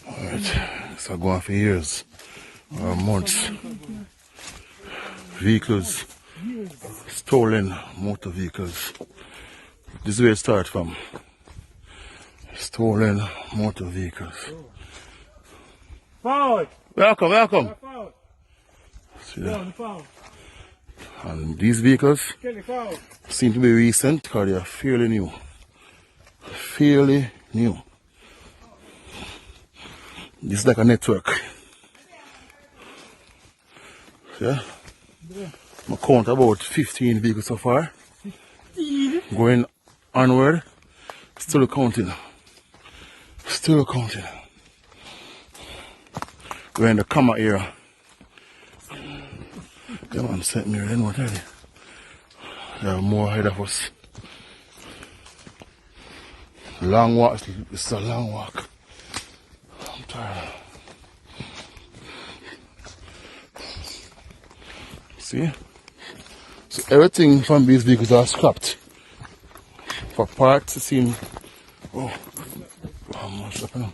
Alright, so go on for years or months. Vehicles, stolen motor vehicles. This is where it starts from. Stolen motor vehicles. Forward! Welcome, welcome. Forward! See that? And these vehicles seem to be recent because they are fairly new. Fairly new. This is like a network. Yeah? I count about 15 vehicles so far. Going onward. Still counting. Still counting. We're in the comma era. Come on, sent me then what are they? There are more ahead of us. Long walk, it's a long walk. I'm tired. See? So everything from these vehicles are scrapped. For parts, it seems. Oh, how much happening?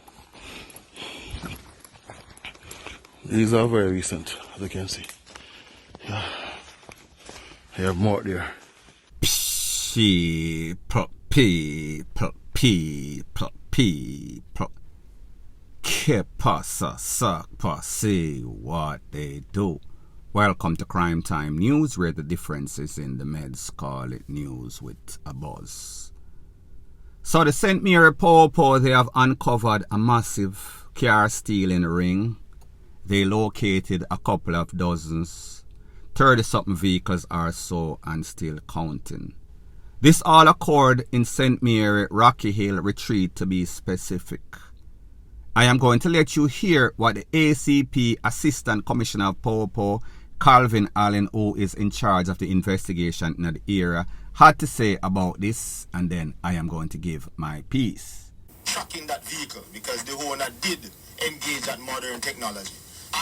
These are very recent, as you can see. Yeah. You have more there. Que pasa, suck, see what they do. Welcome to Crime Time News, where the difference is in the meds call it news with a buzz. So the St. Mary Popo, they have uncovered a massive car stealing ring. They located a couple of dozens, 30-something vehicles or so, and still counting. This all occurred in St. Mary, Rocky Hill Retreat to be specific. I am going to let you hear what the ACP Assistant Commissioner of Popo, Calvin Allen, who is in charge of the investigation in the area, had to say about this, and then I am going to give my piece. Tracking that vehicle because the owner did engage at modern technology.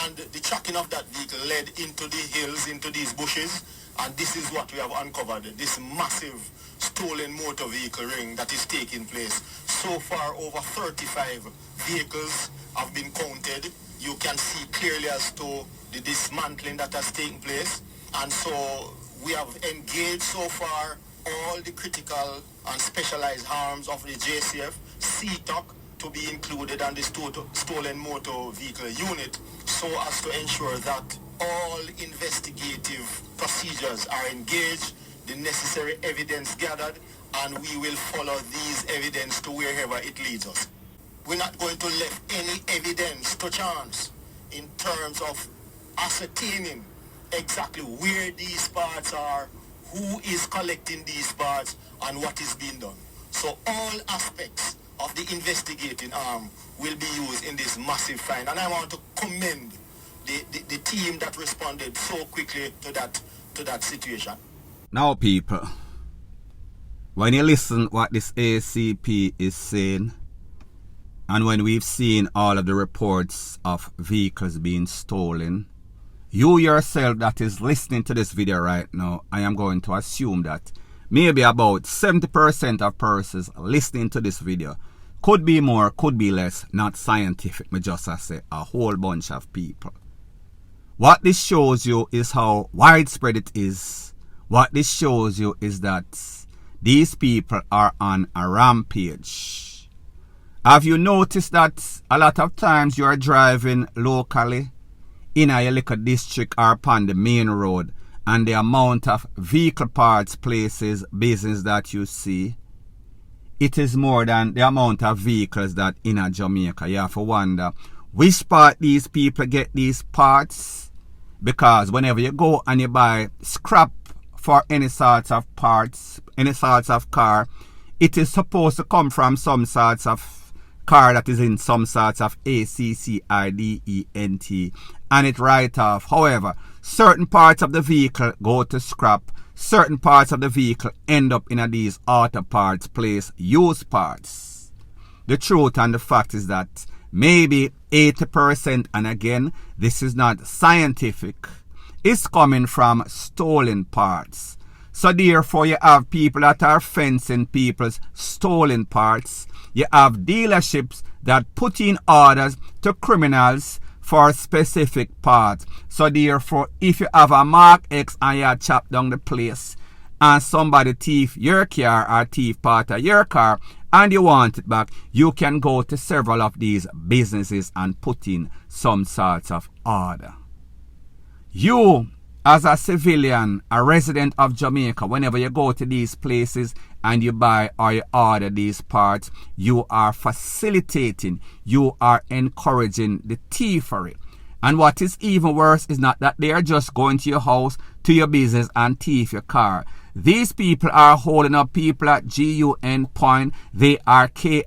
And the tracking of that vehicle led into the hills, into these bushes, and this is what we have uncovered, this massive stolen motor vehicle ring that is taking place. So far, over 35 vehicles have been counted. You can see clearly as to the dismantling that has taken place. And so we have engaged so far all the critical and specialized arms of the JCF, CTOC, to be included on this stolen motor vehicle unit, so as to ensure that all investigative procedures are engaged, the necessary evidence gathered, and we will follow these evidence to wherever it leads us. We're not going to leave any evidence to chance in terms of ascertaining exactly where these parts are, who is collecting these parts, and what is being done. So all aspects of the investigating arm will be used in this massive find, and I want to commend the team that responded so quickly to that situation. Now people, when you listen what this ACP is saying, and when we've seen all of the reports of vehicles being stolen, you yourself that is listening to this video right now, I am going to assume that maybe about 70% of persons listening to this video, could be more, could be less, not scientific, me just say a whole bunch of people. What this shows you is how widespread it is. What this shows you is that these people are on a rampage. Have you noticed that a lot of times you are driving locally in a little district or upon the main road, and the amount of vehicle parts, places, business that you see, it is more than the amount of vehicles that in a Jamaica. You have to wonder which part these people get these parts, because whenever you go and you buy scrap for any sorts of parts, any sorts of car, it is supposed to come from some sorts of car that is in some sorts of ACCIDENT, and it write off. However, certain parts of the vehicle go to scrap, certain parts of the vehicle end up in these auto parts place, used parts. The truth and the fact is that maybe 80%, and again, this is not scientific, is coming from stolen parts. So therefore you have people that are fencing people's stolen parts. You have dealerships that put in orders to criminals for specific parts. So therefore, if you have a Mark X and you chop down the place and somebody thief your car or thief part of your car and you want it back, you can go to several of these businesses and put in some sorts of order. You, as a civilian, a resident of Jamaica, whenever you go to these places and you buy or you order these parts, you are facilitating, you are encouraging the thievery. And what is even worse is not that they are just going to your house, to your business and thief your car. These people are holding up people at GUN point. They are KILLING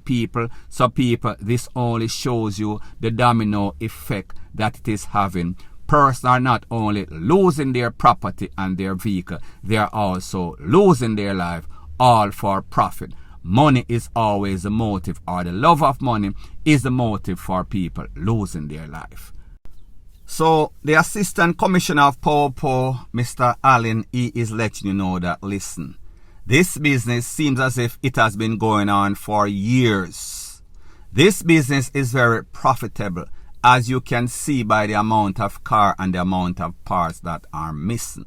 people. So people, this only shows you the domino effect that it is having. Persons are not only losing their property and their vehicle, they are also losing their life, all for profit. Money is always the motive, or the love of money is the motive for people losing their life. So the Assistant Commissioner of Popo, Mr. Allen, he is letting you know that, listen, this business seems as if it has been going on for years. This business is very profitable, as you can see by the amount of car and the amount of parts that are missing.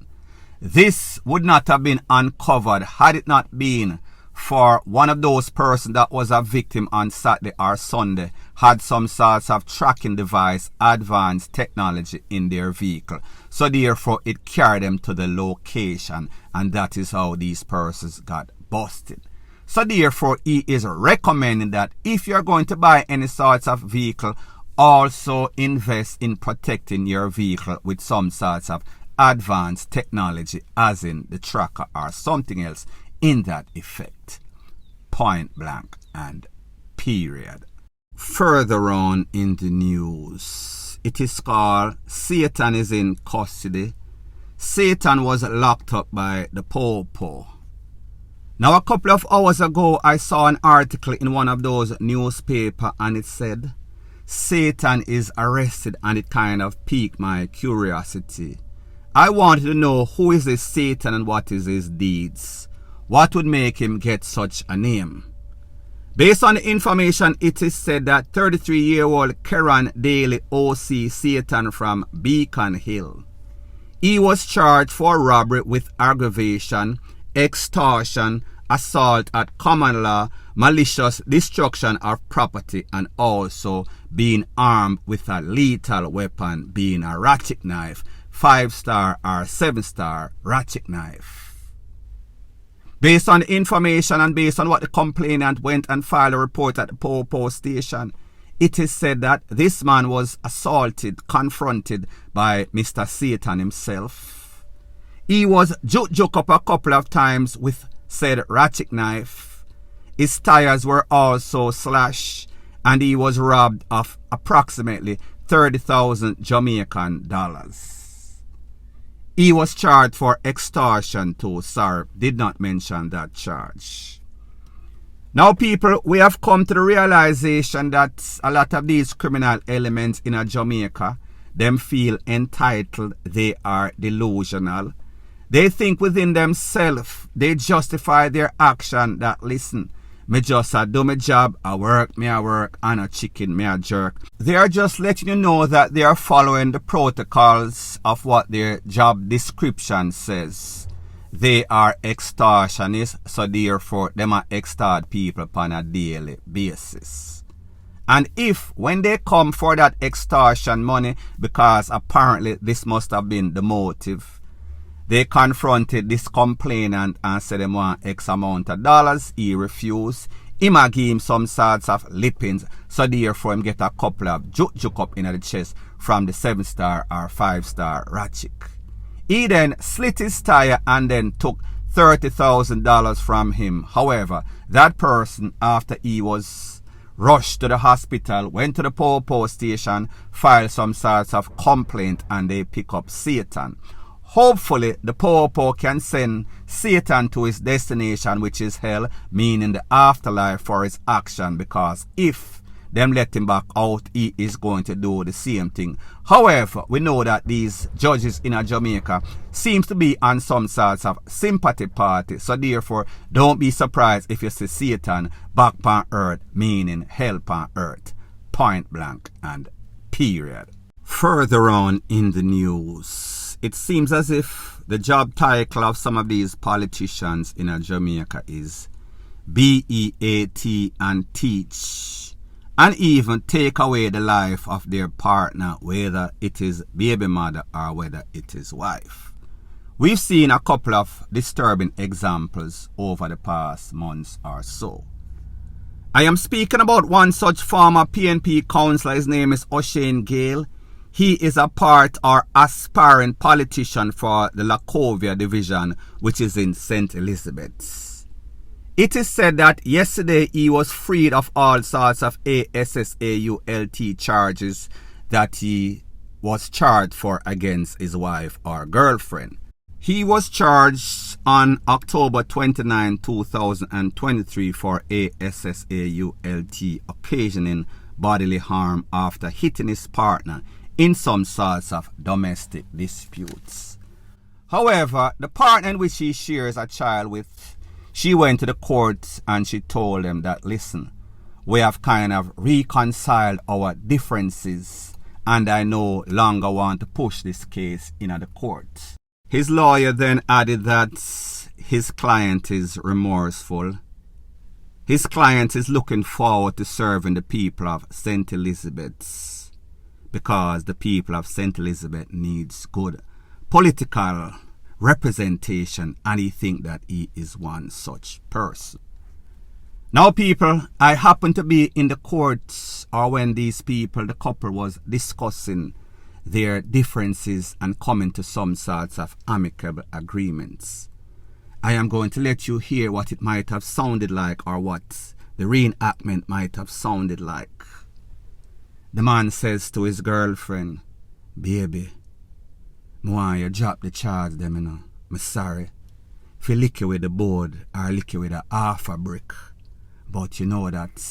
This would not have been uncovered had it not been for one of those persons that was a victim on Saturday or Sunday had some sorts of tracking device, advanced technology in their vehicle. So therefore it carried them to the location, and that is how these persons got busted. So therefore he is recommending that if you're going to buy any sorts of vehicle, also invest in protecting your vehicle with some sorts of advanced technology, as in the tracker or something else in that effect. Point blank and period. Further on in the news, it is called Satan is in custody. Satan was locked up by the Popo. Now a couple of hours ago I saw an article in one of those newspapers and it said Satan is arrested, and it kind of piqued my curiosity. I wanted to know who is this Satan and what is his deeds. What would make him get such a name? Based on the information, it is said that 33-year-old Keran Daly OC Satan from Beacon Hill, he was charged for robbery with aggravation, extortion, assault at common law, malicious destruction of property, and also being armed with a lethal weapon, being a ratchet knife, 5-star or 7-star ratchet knife. Based on the information and based on what the complainant went and filed a report at the Popo station, it is said that this man was assaulted, confronted by Mr. Satan himself. He was juke up a couple of times with said ratchet knife. His tires were also slashed, and he was robbed of approximately 30,000 Jamaican dollars. He was charged for extortion too. Sorry, did not mention that charge. Now people, we have come to the realization that a lot of these criminal elements in Jamaica, them feel entitled, they are delusional. They think within themselves, they justify their action that, listen, me just do my job, I work, and a chicken, me a jerk. They are just letting you know that they are following the protocols of what their job description says. They are extortionists, so therefore them are extort people upon a daily basis. And if, when they come for that extortion money, because apparently this must have been the motive, they confronted this complainant and said they want X amount of dollars. He refused. He might give him some sorts of lippings. So therefore him get a couple of juke up in the chest from the 7-star or 5-star ratchet. He then slit his tire and then took $30,000 from him. However, that person, after he was rushed to the hospital, went to the Popo station, filed some sorts of complaint, and they pick up Satan. Hopefully, the Popo can send Satan to his destination, which is hell, meaning the afterlife, for his action. Because if them let him back out, he is going to do the same thing. However, we know that these judges in Jamaica seems to be on some sorts of sympathy party. So therefore, don't be surprised if you see Satan back on earth, meaning hell on earth. Point blank and period. Further on in the news, it seems as if the job title of some of these politicians in Jamaica is BEAT and teach, and even take away the life of their partner, whether it is baby mother or whether it is wife. We've seen a couple of disturbing examples over the past months or so. I am speaking about one such former PNP councillor. His name is OSHANE GAYLE. He is a part or aspiring politician for the Lacovia division, which is in St. Elizabeth's. It is said that yesterday he was freed of all sorts of ASSAULT charges that he was charged for against his wife or girlfriend. He was charged on October 29, 2023 for ASSAULT occasioning bodily harm after hitting his partner in some sorts of domestic disputes. However, the partner in which he shares a child with, she went to the court and she told them that, listen, we have kind of reconciled our differences and I no longer want to push this case in the court. His lawyer then added that his client is remorseful. His client is looking forward to serving the people of St. Elizabeth's, because the people of St. Elizabeth needs good political representation, and he think that he is one such person. Now people, I happen to be in the courts, or when these people, the couple, was discussing their differences and coming to some sorts of amicable agreements. I am going to let you hear what it might have sounded like, or what the reenactment might have sounded like. The man says to his girlfriend, baby, I want you drop the charge them, you know. I'm sorry. If you lick you with the board or lick you with a half a brick. But you know that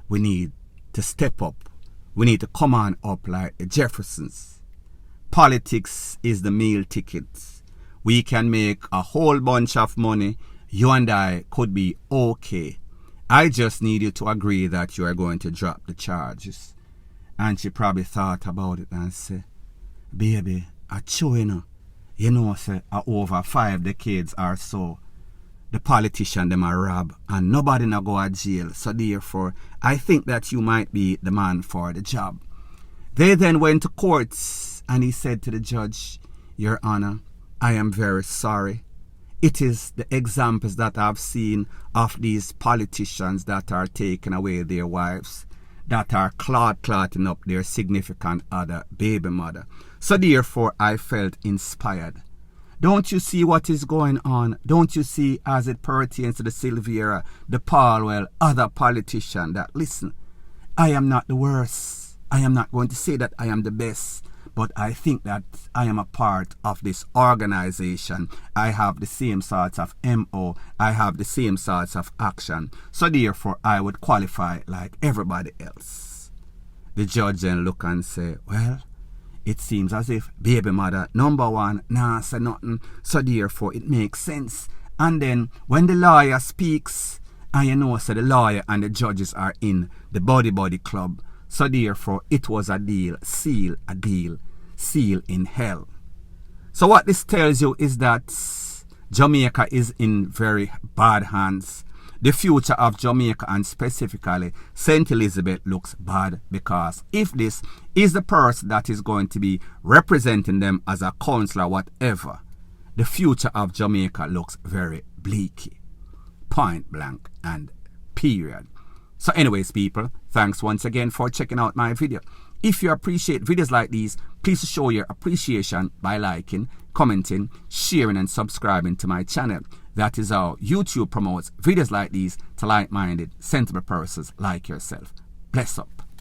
we need to step up. We need to come on up like the Jeffersons. Politics is the meal ticket. We can make a whole bunch of money. You and I could be okay. I just need you to agree that you are going to drop the charges. And she probably thought about it and said, baby, I show you know, say, over 5 decades or so, the politician them a rob and nobody na go to jail. So therefore, I think that you might be the man for the job. They then went to courts and he said to the judge, Your Honor, I am very sorry. It is the examples that I've seen of these politicians that are taking away their wives, that are clotting up their significant other, baby mother. So therefore, I felt inspired. Don't you see what is going on? Don't you see, as it pertains to the Silvera, the Paulwell, other politician, that, listen, I am not the worst. I am not going to say that I am the best, but I think that I am a part of this organization. I have the same sorts of MO. I have the same sorts of action. So therefore, I would qualify like everybody else. The judge then look and say, well, it seems as if baby mother number one nah say nothing, so therefore it makes sense. And then when the lawyer speaks, and you know, so the lawyer and the judges are in the body club, so therefore it was a deal, seal in hell. So what this tells you is that Jamaica is in very bad hands. The future of Jamaica, and specifically St. Elizabeth, looks bad, because if this is the person that is going to be representing them as a councillor, whatever, the future of Jamaica looks very bleak. Point blank and period. So anyways, people, thanks once again for checking out my video. If you appreciate videos like these, please show your appreciation by liking, commenting, sharing and subscribing to my channel. That is how YouTube promotes videos like these to like-minded, sensible persons like yourself. Bless up.